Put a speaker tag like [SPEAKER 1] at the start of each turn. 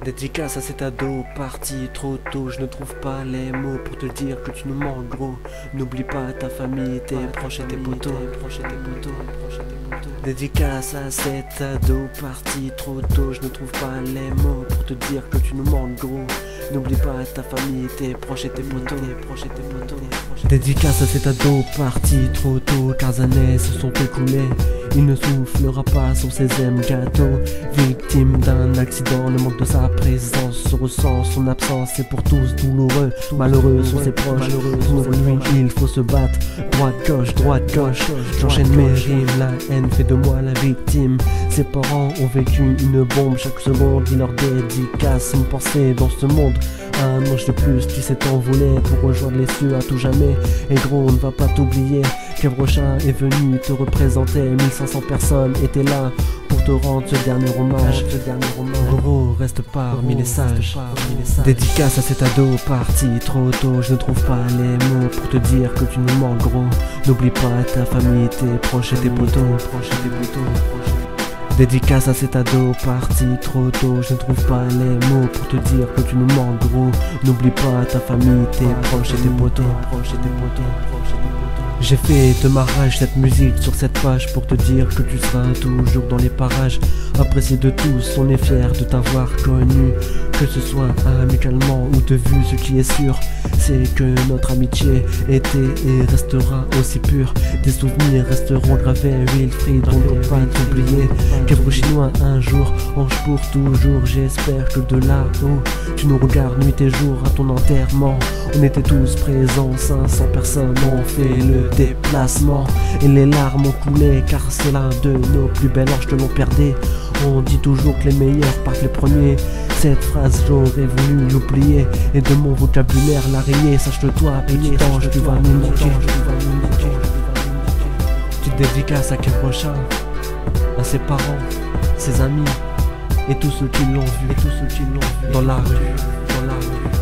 [SPEAKER 1] Dédicace à cet ado parti trop tôt. Je ne trouve pas les mots pour te dire que tu nous manques gros. N'oublie pas ta famille, tes proches et tes potos. Dédicace à cet ado parti trop tôt. Je ne trouve pas les mots pour te dire que tu nous manques gros. N'oublie pas ta famille, tes proches et tes potos. Dédicace à cet ado parti trop tôt, car années se sont écoulées. Il ne soufflera pas sur ses aimes gâteaux. Victime d'un accident, le manque de sa présence se ressent, son absence c'est pour tous douloureux. Malheureux sont ses proches, pour lui il faut se battre. Droite gauche, j'enchaîne mes rimes. La haine fait de moi la victime. Ses parents ont vécu une bombe chaque seconde. Il leur dédicace une pensée dans ce monde. Un ange de plus qui s'est envolé pour rejoindre les cieux à tout jamais. Et gros, on ne va pas t'oublier. Kevrochin est venu te représenter. 1500 personnes étaient là pour te rendre ce dernier hommage. Gros, reste parmi les sages. Dédicace à cet ado parti trop tôt. Je ne trouve pas les mots pour te dire que tu nous manques gros. N'oublie pas ta famille, tes proches et tes potos. Dédicace à cet ado parti trop tôt. Je ne trouve pas les mots pour te dire que tu nous manques gros. N'oublie pas ta famille, tes proches et tes potos. J'ai fait de ma rage cette musique sur cette page pour te dire que tu seras toujours dans les parages. Apprécié de tous, on est fier de t'avoir connu. Que ce soit amicalement ou de vue, ce qui est sûr c'est que notre amitié était et restera aussi pure. Des souvenirs resteront gravés, Wilfried, on ne peut pas t'oublier. Kevro chinois un jour, ange pour toujours. J'espère que de là-haut tu nous regardes nuit et jour à ton enterrement. On était tous présents, 500 personnes ont fait le déplacement. Et les larmes ont coulé car c'est l'un de nos plus belles anges que l'on perdait. On dit toujours que les meilleurs partent les premiers. Cette phrase j'aurais voulu l'oublier et de mon vocabulaire la rayer. Sache-le toi, petit ange, tu vas nous manquer. Petite dédicace à Kevrochin, à ses parents, ses amis et tous ceux qui l'ont vu, dans la rue.